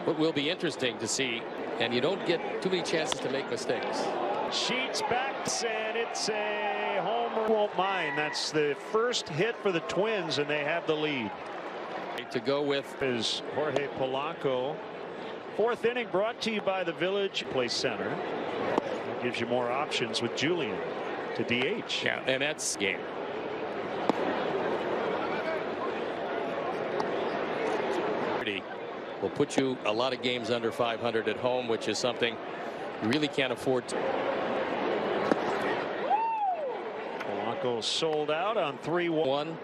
what will be interesting to see, and you don't get too many chances to make mistakes. Sheets backs, and it's a homer. Won't mind. That's the first hit for the Twins, and they have the lead. To go with is Jorge Polanco. Fourth inning brought to you by the Village Play Center. That gives you more options with Julian to DH. Yeah, and that's game. Will put you a lot of games under 500 at home, which is something you really can't afford to. Polanco sold out on 3-1.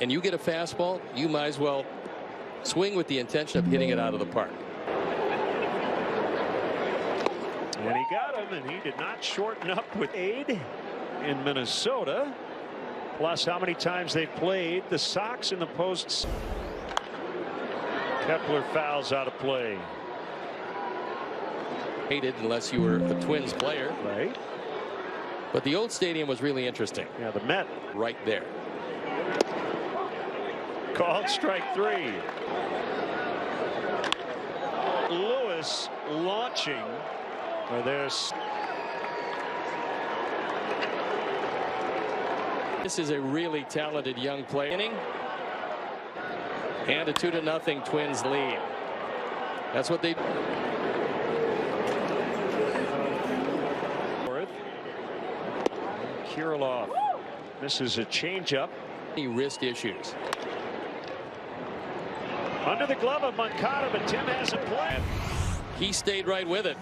And you get a fastball, you might as well swing with the intention of hitting it out of the park. And he got him, and he did not shorten up with aid in Minnesota. Plus, how many times they played the Sox in the posts. Kepler fouls out of play. Hated unless you were a Twins player. Right. But the old stadium was really interesting. Yeah, the Met. Right there. Called strike 3. Lewis launching. There's. This is a really talented young player. And a 2-0 Twins lead. That's what they. Kirilloff misses a changeup. Wrist issues. Under the glove of Moncada, but Tim hasn't played. He stayed right with it,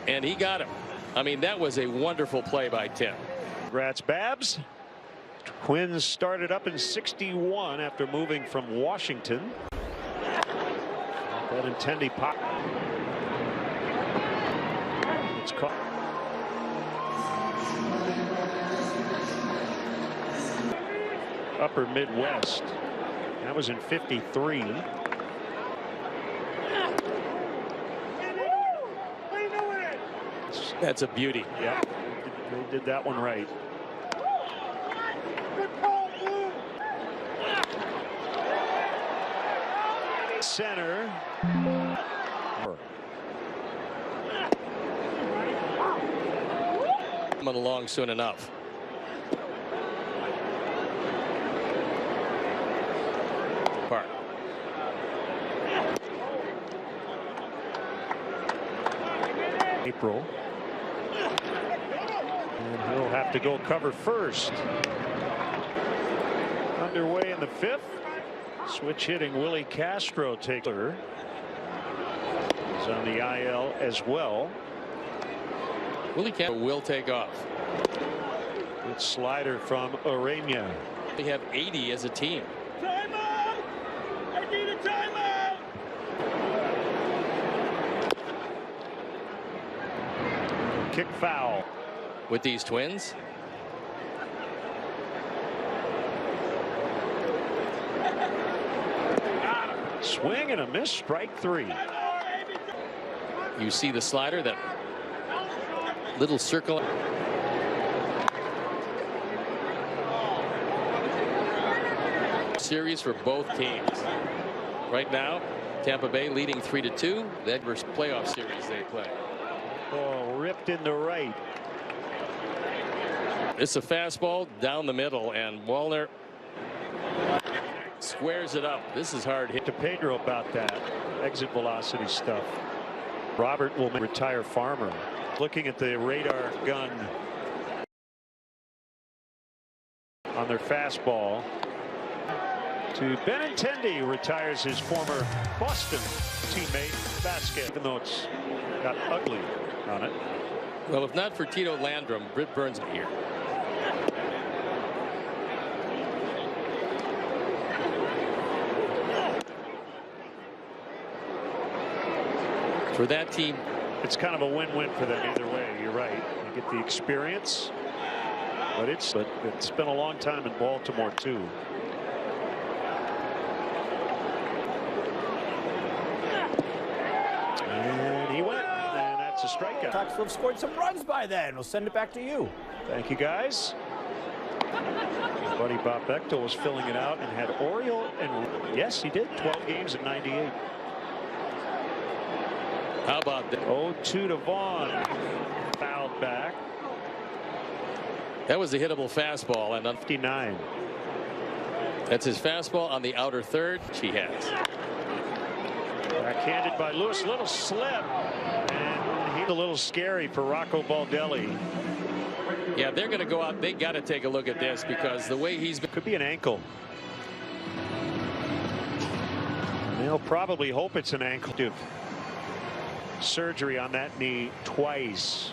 and he got him. I mean, that was a wonderful play by Tim. Congrats, Babs. Twins started up in 61 after moving from Washington. Benintendi pop. It's caught. Upper Midwest. That was in 53. That's a beauty. Yeah, they did that one right. Center. Coming along soon enough. Park. April. And he'll have to go cover first. Underway in the 5th. Switch hitting Willie Castro Taylor is on the IL as well. Willie Castro will take off. Good slider from Urena. They have 80 as a team. Timeout! I need a timeout! Kick foul with these Twins. Swing and a miss, strike 3. You see the slider, that little circle. Series for both teams. Right now, Tampa Bay leading 3-2. That versus playoff series they play. Oh, ripped into right. It's a fastball down the middle, and Wallner squares it up. This is hard hit. To Pedro about that exit velocity stuff. Robert will retire Farmer. Looking at the radar gun on their fastball. To Benintendi, retires his former Boston teammate Basket, even though it's got ugly on it. Well, if not for Tito Landrum, Britt Burns here. For that team, it's kind of a win-win for them either way. You're right. You get the experience, but it's been a long time in Baltimore too. And he went, and that's a strikeout. Sox will have scored some runs by then. We'll send it back to you. Thank you, guys. Buddy Bob Bechtel was filling it out and had Oriole, and yes, he did 12 games in '98. How about that? 0-2 to Vaughn. Fouled back. That was a hittable fastball, and 59. that's his fastball on the outer third. She has. Backhanded by Lewis. Little slip. And he's a little scary for Rocco Baldelli. Yeah, they're going to go out. They got to take a look at this because the way he's been. Could be an ankle. They'll probably hope it's an ankle. Surgery on that knee twice.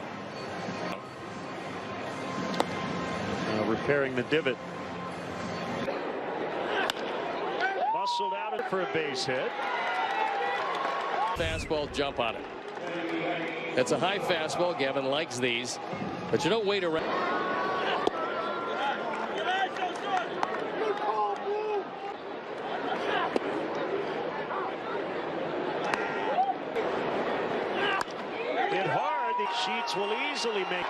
Repairing the divot. Muscled out for a base hit. Fastball, jump on it. That's a high fastball. Gavin likes these, but you don't wait around. Hit hard. The Sheets will easily make.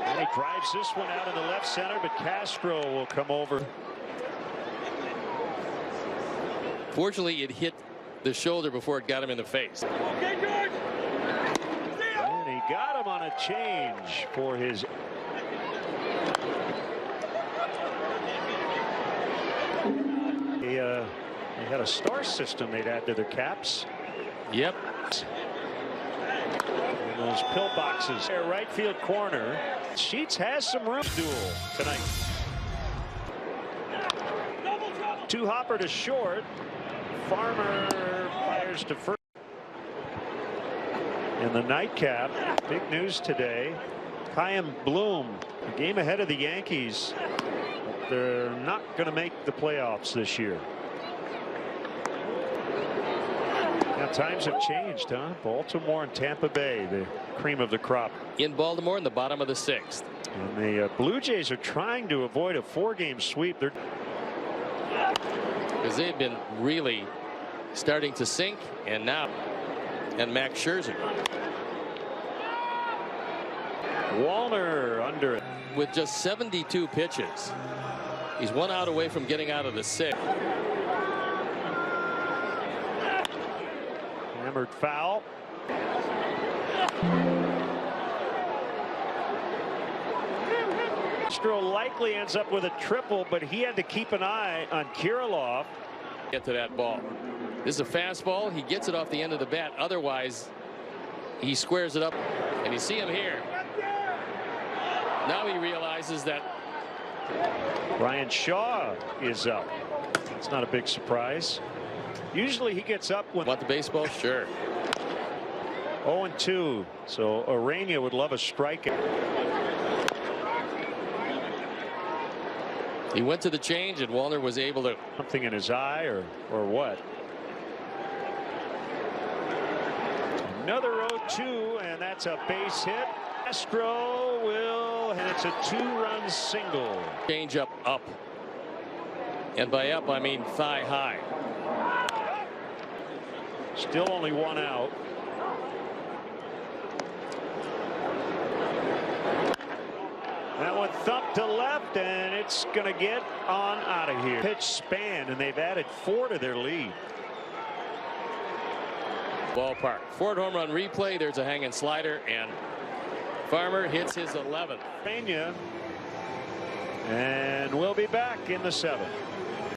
And he drives this one out in the left center, but Castro will come over. Fortunately, it hit the shoulder before it got him in the face. Okay, George. And he got him on a change for his. They had a star system they'd add to their caps. Yep. And those pill boxes. Their right field corner. Sheets has some room. Duel tonight. Two hopper to short. Farmer fires to first. In the nightcap, big news today. Chaim Bloom, a game ahead of the Yankees. But they're not going to make the playoffs this year. Now times have changed, huh? Baltimore and Tampa Bay, the cream of the crop. In Baltimore in the bottom of the 6th. And the Blue Jays are trying to avoid a 4-game sweep. They're Because they've been really starting to sink, and now Max Scherzer Wallner under it with just 72 pitches. He's 1 out away from getting out of the 6th. Hammered foul. Castro likely ends up with a triple, but he had to keep an eye on Kirilloff. Get to that ball. This is a fastball. He gets it off the end of the bat. Otherwise, he squares it up. And you see him here. Now he realizes that Ryan Shaw is up. It's not a big surprise. Usually he gets up when. Want the baseball? Sure. 0-2. So Urania would love a strikeout. He went to the change, and Wallner was able to. Something in his eye or what? Another 0-2, and that's a base hit. Castro will, and it's a 2-run single. Change up. And by up, I mean thigh high. Still only 1 out. That one thumped to left, and it's going to get on out of here. Pitch span, and they've added 4 to their lead. Ballpark. Ford home run replay. There's a hanging slider, and Farmer hits his 11th. And we'll be back in the 7th.